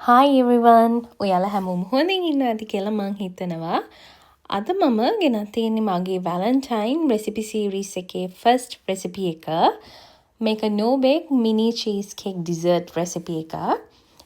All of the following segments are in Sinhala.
Hi everyone. ඔයාලා හැමෝම හොඳින් ඉන්නවද කියලා මං හිතනවා. අද මම ගෙනත් තියෙන්නේ මගේ Valentine recipe series එකේ first recipe එක. මේක no bake mini cheesecake dessert recipe එක.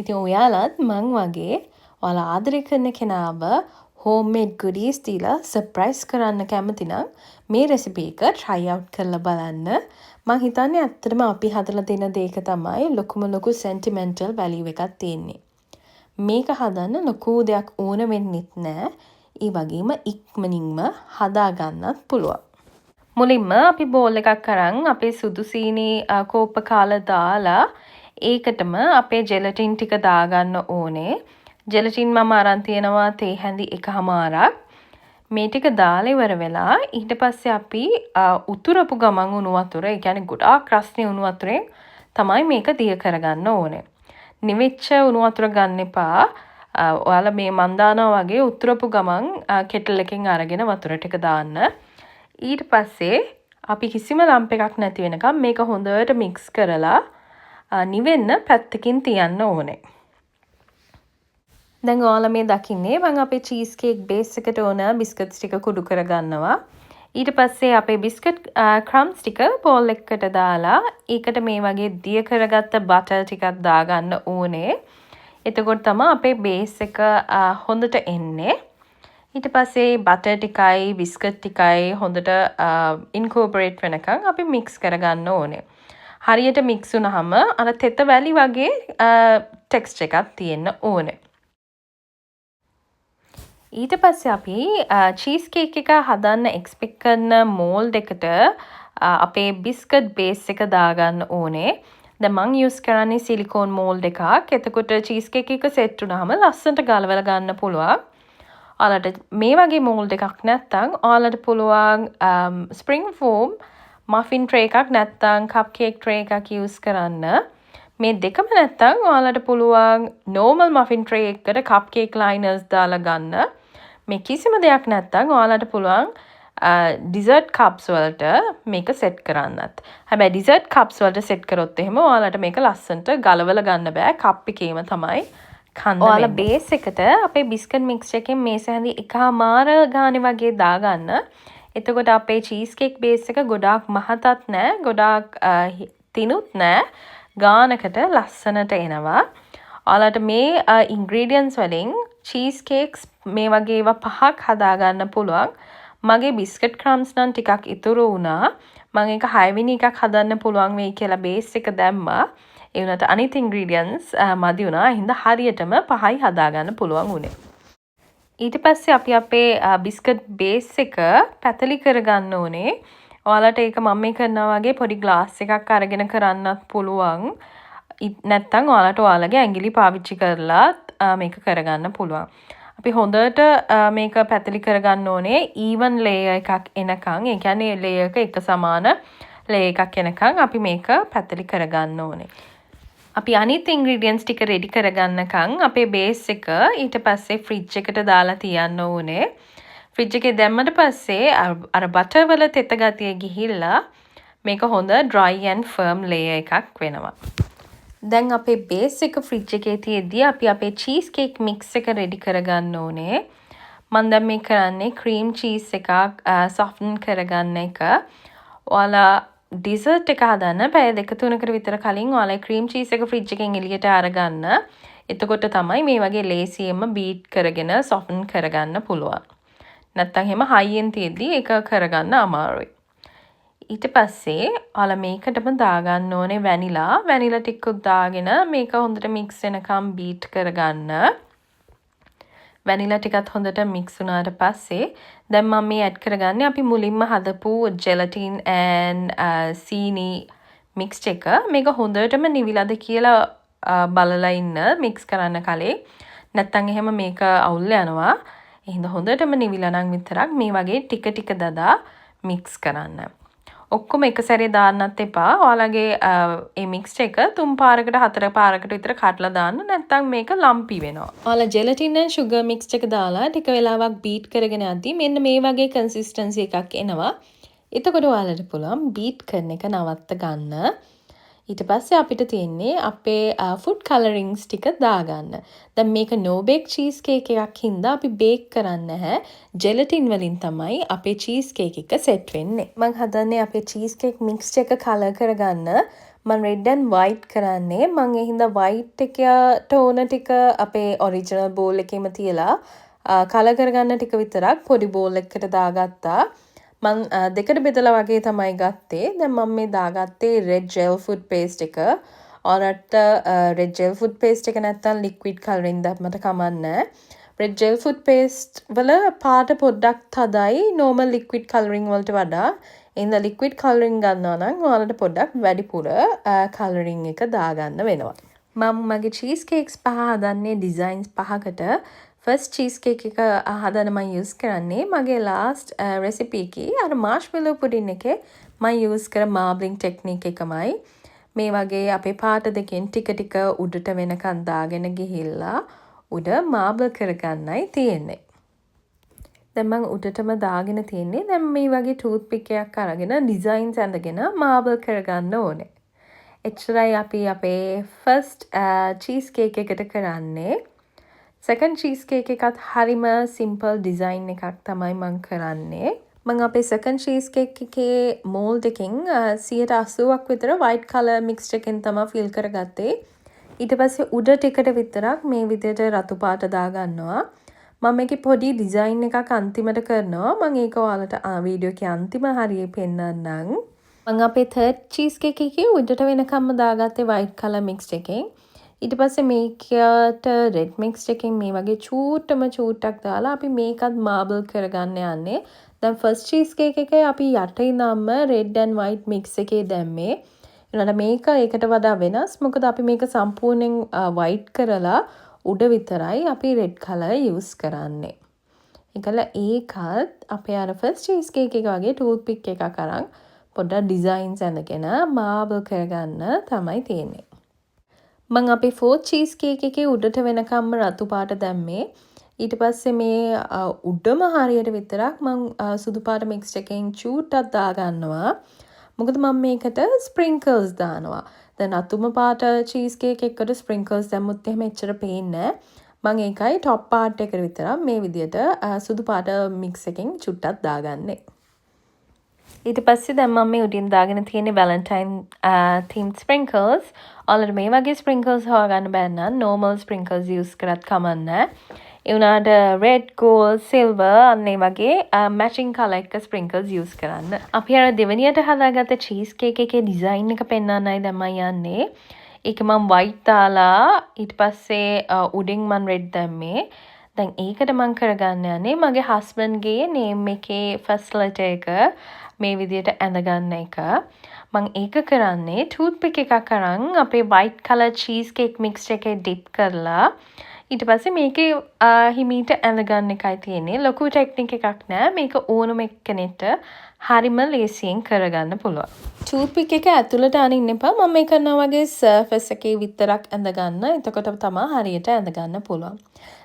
ඉතින් ඔයාලත් මං වගේ ඔයාලා ආදරය කරන කෙනාව homemade goodies දීලා surprise කරන්න කැමති නම් මේ recipe එක try out කරලා බලන්න. මං හිතන්නේ ඇත්තටම අපි හදලා දෙන දේක තමයි ලොකු sentimental value එකක් තියෙන්නේ. මේක හදන්න ලොකු දෙයක් ඕන වෙන්නෙත් නෑ. ඒ වගේම ඉක්මනින්ම හදා ගන්නත් පුළුවන්. මුලින්ම අපි බෝල් එකක් අරන් අපේ සුදු සීනි කෝප්ප කාලා දාලා ඒකටම අපේ ජෙලටින් ටික දාගන්න ඕනේ. ජෙලටින් මම අරන් තියනවා තේ හැඳි 1/2. මේ ටික දාලා ඉවර වෙලා ඊට පස්සේ අපි උතුරපු ගමන් උණු වතුර, ඒ කියන්නේ ගොඩාක් රස්නේ උණු වතුරෙන් තමයි මේක දිය කරගන්න ඕනේ. නිවිච්ච උණු වතුර ගන්න එපා. ඔයාලා මේ මන් දානවා වගේ උතුරපු ගමන් කෙටල් එකෙන් අරගෙන වතුර ටික දාන්න. ඊට පස්සේ අපි කිසිම ලම්ප් එකක් නැති වෙනකම් මේක හොඳට මික්ස් කරලා නිවෙන්න පැත්තකින් තියන්න ඕනේ. දැන් ඔයාලා මේ දකින්නේ මම අපේ චීස් කේක් බේස් එකට ඕන බිස්කට්ස් ටික කුඩු කරගන්නවා. ඊට පස්සේ අපේ බිස්කට් ක්‍රම්ස් ටික බෝල් එකකට දාලා ඒකට මේ වගේ දිය කරගත්ත බටර් ටිකක් දාගන්න ඕනේ. එතකොට තමයි අපේ බේස් එක හොඳට එන්නේ. ඊට පස්සේ බටර් ටිකයි බිස්කට් ටිකයි හොඳට ඉන්කෝපරේට් වෙනකන් අපි මික්ස් කරගන්න ඕනේ. හරියට මික්ස් වුණාම අර තෙත වැලි වගේ ටෙක්ස්චර් එකක් තියෙන්න ඕනේ. ඊට පස්සේ අපි චීස් කේක් එක හදන්න එක්ස්පෙක්ට් කරන මෝල්ඩ් එකට අපේ බිස්කට් බේස් එක දාගන්න ඕනේ. දැන් මම යූස් කරන්නේ සිලිකෝන් මෝල්ඩ් එකක්. එතකොට චීස් කේක් එක සෙට් වුණාම ලස්සනට ගලවලා ගන්න පුළුවන්. ඔයාලට මේ වගේ මෝල්ඩ් එකක් නැත්නම් ඔයාලට පුළුවන් ස්ප්‍රින්ග් ෆෝම් මෆින් ට්‍රේ එකක් නැත්නම් කප් කේක් ට්‍රේ එකක් යූස් කරන්න. මේ දෙකම නැත්නම් ඔයාලට පුළුවන් normal muffin tray එකකට කප් කේක් ලයිනර්ස් දාලා ගන්න. මේ කිසිම දෙයක් නැත්නම් ඔයාලට පුළුවන් dessert cups වලට මේක සෙට් කරන්නත්. හැබැයි dessert cups වලට සෙට් කරොත් එහෙම ඔයාලට මේක ලස්සනට ගලවලා ගන්න බෑ. කප් එකේම තමයි කන්න වෙන්නේ. ඔයාලා බේස් එකට අපේ බිස්කට් මික්ස්චර් එකෙන් මේස හැඳි 1/4 ගානේ වගේ දාගන්න. එතකොට අපේ චීස් කේක් බේස් එක ගොඩාක් මහතත් නෑ, ගොඩාක් තිනුත් නෑ. ගානකට ලස්සනට එනවා. ඔයාලට මේ ඉන්ග්‍රීඩියන්ට්ස් වලින් චීස් කේක්ස් මේ වගේ ඒවා 5ක් හදාගන්න පුළුවන්. මගේ බිස්කට් ක්‍රම්ස් නම් ටිකක් ඉතුරු වුණා. මම ඒක 6 වෙනි එකක් හදන්න පුළුවන් වෙයි කියලා බේස් එක දැම්මා. ඒ වුණාට අනිත් ඉන්ග්‍රීඩියන්ට්ස් මදි වුණා. හින්දා හරියටම 5යි හදාගන්න පුළුවන් වුණේ. ඊට පස්සේ අපි අපේ බිස්කට් බේස් එක පැතලි කරගන්න ඕනේ. ඔයාලට ඒක මම මේ කරනවා වගේ පොඩි ග්ලාස් එකක් අරගෙන කරන්නත් පුළුවන්. නැත්නම් ඔයාලට ඔයාලගේ ඇඟිලි පාවිච්චි කරලා මේක කරගන්න පුළුවන්. අපි හොඳට මේක පැතලි කරගන්න ඕනේ even layer එකක් එනකන්. ඒ කියන්නේ layer එක සමාන layer එකක් එනකන් අපි මේක පැතලි කරගන්න ඕනේ. අපි අනිත් ingredients ටික ready කරගන්නකන් අපේ base එක ඊට පස්සේ fridge එකට දාලා තියන්න ඕනේ. ෆ්‍රිජ් එකේ දැම්මට පස්සේ අර බටර් වල තෙත ගතිය ගිහිල්ලා මේක හොඳ dry and firm layer එකක් වෙනවා. දැන් අපේ බේස් එක ෆ්‍රිජ් එකේ තියෙද්දි අපි අපේ චීස් කේක් මික්ස් එක රෙඩි කරගන්න ඕනේ. මම දැන් මේ කරන්නේ ක්‍රීම් චීස් එකක් soften කරගන්න එක. ඔයාලා dessert එක හදන්න පැය 2-3කට විතර කලින් ඔයාලා ක්‍රීම් චීස් එක ෆ්‍රිජ් එකෙන් එළියට අරගන්න. එතකොට තමයි මේ වගේ ලේසියෙන්ම බීට් කරගෙන soften කරගන්න පුළුවන්. නැත්තම් එහෙම හයියෙන් තියෙද්දි ඒක කරගන්න අමාරුයි. ඊට පස්සේ ඔයාලා මේකටම දාගන්න ඕනේ වැනිලා. වැනිලා ටිකක් දාගෙන මේක හොඳට මික්ස් වෙනකම් බීට් කරගන්න. වැනිලා ටිකත් හොඳට මික්ස් වුණාට පස්සේ දැන් මම මේ ඇඩ් කරගන්නේ අපි මුලින්ම හදපු ජෙලටින් and සීනි මික්ස් එක. මේක හොඳටම නිවිලාද කියලා බලලා ඉන්න මික්ස් කරන්න කලින්. නැත්තම් එහෙම මේක අවුල් යනවා. එහෙනම් හොඳටම නිවිලා නම් විතරක් මේ වගේ ටික ටික දදා මික්ස් කරන්න. ඔක්කොම එක සැරේ දාන්නත් එපා. ඔයාලගේ මේ මික්ස් එක 3 පාරකට 4 පාරකට විතර කඩලා දාන්න. නැත්නම් මේක ලම්පි වෙනවා. ඔයාලා ජෙලටින් and sugar mix එක දාලා ටික වෙලාවක් බීට් කරගෙන යද්දි මෙන්න මේ වගේ කන්සිස්ටන්සි එකක් එනවා. එතකොට ඔයාලට පුළුවන් බීට් කරන එක නවත්ත ගන්න. ඊට පස්සේ අපිට තියෙන්නේ අපේ ෆුඩ් කලරින්ග්ස් ටික දාගන්න. දැන් මේක no bake cheese cake එකක් හින්දා අපි බේක් කරන්නේ නැහැ. ජෙලටින් වලින් තමයි අපේ cheese cake එක සෙට් වෙන්නේ. මම හදන්නේ අපේ cheese cake mix එක කලර් කරගන්න. මම red and white කරන්නේ. මම ඒ හින්දා white එකට ඕන ටික අපේ original bowl එකේම තියලා කලර් කරගන්න ටික විතරක් පොඩි bowl එකකට දාගත්තා. මං දෙකට බෙදලා වගේ තමයි ගත්තේ. දැන් මම මේ දාගත්තේ red gel food paste එක. ඔයාලට red gel food paste එක නැත්තම් liquid colouring දැම්මට කමන්නේ. red gel food paste වල පාට පොඩ්ඩක් තදයි normal liquid colouring වලට වඩා. එහෙනම් liquid colouring ගන්නවා නම් ඔයාලට පොඩ්ඩක් වැඩිපුර colouring එක දාගන්න වෙනවා. මම මගේ cheese cakes පහ හදන්නේ designs පහකට. first cheese cake එක හදන්න මම use කරන්නේ මගේ last recipe එකේ අර marshmallow pudding එකේ මම use කර marbling technique එකමයි. මේ වගේ අපේ පාට දෙකෙන් ටික ටික උඩට වෙනකන් දාගෙන ගිහිල්ලා උඩ marble කරගන්නයි තියෙන්නේ. දැන් මම උඩටම දාගෙන තියෙන්නේ. දැන් මේ වගේ toothpick එකක් අරගෙන designs ඇඳගෙන marble කරගන්න ඕනේ. එච්චරයි අපි අපේ first cheese cake එකට කරන්නේ. second cheese cake එකත් හරිම simple design එකක් තමයි මම කරන්නේ. මම අපේ second cheese cake එකේ mold එකෙන් 80%ක් විතර white color mixed එකෙන් තමයි fill කරගත්තේ. ඊට පස්සේ උඩ ටිකට විතරක් මේ විදිහට රතු පාට දාගන්නවා. මම මේකේ පොඩි design එකක් අන්තිමට කරනවා. මම ඒක ඔයාලට වීඩියෝ එකේ අන්තිම හරියේ පෙන්නන්නම්. මම අපේ third cheese cake එකේ උඩට වෙනකම්ම දාගත්තේ white color mixed එකෙන්. ඊට පස්සේ මේකට red mix එකෙන් මේ වගේ චූට්ටක් දාලා අපි මේකත් marble කරගන්න යන්නේ. දැන් first cheese cake එකේ අපි යට ඉඳන්ම red and white mix එකේ දැම්මේ. ඊළඟට මේක ඒකට වඩා වෙනස්. මොකද අපි මේක සම්පූර්ණයෙන් white කරලා උඩ විතරයි අපි red color use කරන්නේ. ඒකල ඒකත් අපේ අර first cheese cake එක වගේ toothpick එකක් අරන් පොඩ්ඩක් designs ඇඳගෙන marble කරගන්න තමයි තියෙන්නේ. මම අපේ fourth cheese cake එකේ උඩට වෙනකම්ම රතු පාට දැම්මේ. ඊට පස්සේ මේ උඩම හරියට විතරක් මම සුදු පාට mix එකෙන් චූට්ටක් දාගන්නවා. මොකද මම මේකට sprinkles දානවා. දැන් අතුම පාට cheese cake එකකට sprinkles දැම්මොත් එහෙම එච්චර පේන්නේ නැහැ. මම ඒකයි top part එකට විතරක් මේ විදියට සුදු පාට mix එකෙන් චුට්ටක් දාගන්නේ. ඊට පස්සේ දැන් මම මේ උඩින් දාගෙන තියෙන්නේ Valentine themed sprinkles. ඔයාලට මේ වගේ sprinkles හොයාගන්න බැන්න නම් normal sprinkles use කරත් කමන්නේ. ඒ වුණාට red, gold, silver අන්න ඒ වගේ matching color එක sprinkles use කරන්න. අපි අර දෙවෙනියට හදාගත්ත cheese cake එකේ design එක පෙන්වන්නයි දැන් මම යන්නේ. ඒක මම white දාලා ඊට පස්සේ උඩින් මම red දැම්මේ. දැන් ඒකට මම කරගන්න යන්නේ මගේ husband ගේ name එකේ first letter එක මේ විදියට ඇඳගන්න එක. මම ඒක කරන්නේ toothpick එකක් අරන් අපේ white color cheese cake mix එකේ dip කරලා ඊට පස්සේ මේකේ හිමීට ඇඳගන්න එකයි තියෙන්නේ. ලොකු ටෙක්නික් එකක් නෑ. මේක ඕනම එක්කෙනෙක්ට හරිම ලේසියෙන් කරගන්න පුළුවන්. toothpick එක ඇතුළට අනින්න එපා. මම මේ කරනවා වගේ surface එකේ විතරක් ඇඳගන්න. එතකොට තමයි හරියට ඇඳගන්න පුළුවන්.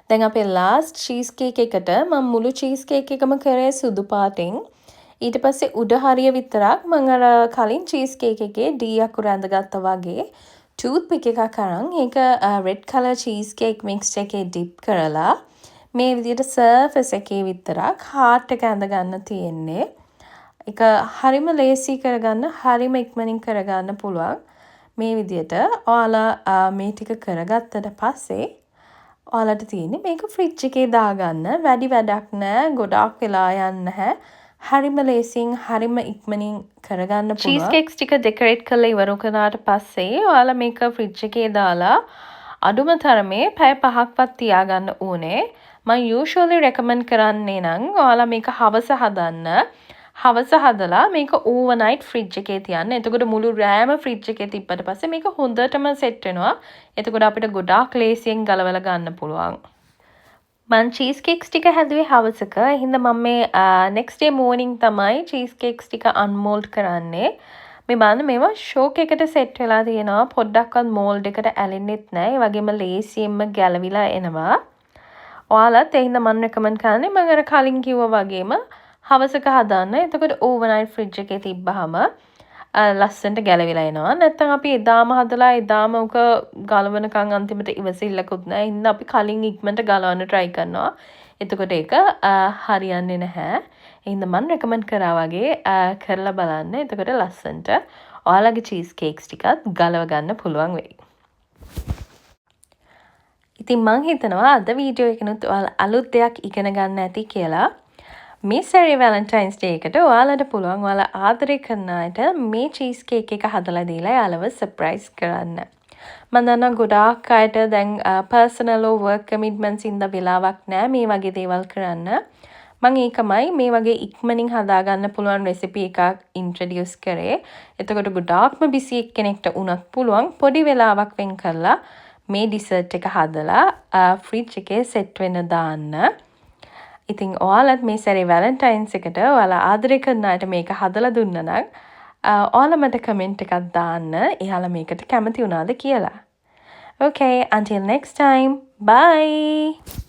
දැන් අපේ last cheese cake එකට මම මුළු cheese cake එකම කරේ සුදු පාටින්. ඊට පස්සේ උඩ හරිය විතරක් මම අර කලින් cheese cake එකේ D අකුර ඇඳගත්තා වගේ toothpick එකක් අරන් ඒක red color cheese cake mix එකේ dip කරලා මේ විදිහට surface එකේ විතරක් heart එක ඇඳගන්න තියෙන්නේ. ඒක හරිම ලේසි කරගන්න, හරිම ඉක්මනින් කරගන්න පුළුවන්. මේ විදිහට ඔයාලා මේ ටික කරගත්තට පස්සේ ඔයාලට තියෙන්නේ මේක ෆ්‍රිජ් එකේ දාගන්න. වැඩි වැඩක් නෑ. ගොඩාක් වෙලා යන්නේ නැහැ. හරිම ලේසියෙන් හරිම ඉක්මනින් කරගන්න පුළුවන්. cheese cakes ටික decorate කරලා ඉවර කරනාට පස්සේ ඔයාලා මේක ෆ්‍රිජ් එකේ දාලා අඩුම තරමේ පැය 5ක්වත් තියාගන්න ඕනේ. මම usually recommend කරන්නේ නම් ඔයාලා මේක හවස හදන්න. හවස හදලා මේක overnight fridge එකේ තියන්න. එතකොට මුළු රෑම fridge එකේ තිබ්බට පස්සේ මේක හොඳටම set වෙනවා. එතකොට අපිට ගොඩාක් ලේසියෙන් ගලවලා ගන්න පුළුවන්. මම cheese cakes ටික හැදුවේ හවසක. එහෙනම් මම මේ next day morning තමයි cheese cakes ටික unmold කරන්නේ. මේ බලන්න මේවා shock එකට set වෙලා තියෙනවා. පොඩ්ඩක්වත් mold එකට ඇලෙන්නෙත් නැහැ. ඒ වගේම ලේසියෙන්ම ගැලවිලා එනවා. ඔයාලත් එහෙනම් මම recommend කරන්නේ මම අර කලින් කිව්වා වගේම හවසක හදන්න. එතකොට overnight fridge එකේ තිබ්බහම ලස්සනට ගැලවිලා එනවා. නැත්නම් අපි එදාම හදලා එදාම උක ගලවනකන් අන්තිමට ඉවසිල්ලකුත් නැහැ. ඉතින් අපි කලින් ඉක්මනට ගලවන්න try කරනවා. එතකොට ඒක හරියන්නේ නැහැ. එහෙනම් මම recommend කරා වගේ කරලා බලන්න. එතකොට ලස්සනට ඔයාලගේ cheese cakes ටිකත් ගලව ගන්න පුළුවන් වෙයි. ඉතින් මං හිතනවා අද වීඩියෝ එකනොත් ඔයාලා අලුත් දෙයක් ඉගෙන ගන්න ඇති කියලා. මේ සැරේ වැලන්ටයින්ස් ඩේ එකට ඔයාලට පුළුවන් ඔයාලා ආදරය කරන අයට මේ චීස් කේක් එක හදලා දීලා යාළුව සර්ප්‍රයිස් කරන්න. මම දන්නවා ගොඩාක් අයට දැන් පර්සනල් වර්ක් කමිට්මන්ට්ස් ඉඳ වෙලාවක් නැහැ මේ වගේ දේවල් කරන්න. මම ඒකමයි මේ වගේ ඉක්මනින් හදාගන්න පුළුවන් රෙසිපි එකක් ඉන්ට්‍රොඩියුස් කරේ. එතකොට ගොඩාක්ම බිසි කෙනෙක්ට උනත් පුළුවන් පොඩි වෙලාවක් වෙන් කරලා මේ ඩිසර්ට් එක හදලා ෆ්‍රිජ් එකේ සෙට් වෙන්න දාන්න. ඉතින් ඔයාලත් මේ සැරේ වැලන්ටයින්ස් එකට ඔයාලා ආදරය කරන අයට මේක හදලා දුන්නා නම් ඔයාලා මට කමෙන්ට් එකක් දාන්න එයාලා මේකට කැමති වුණාද කියලා. Okay, until next time. Bye.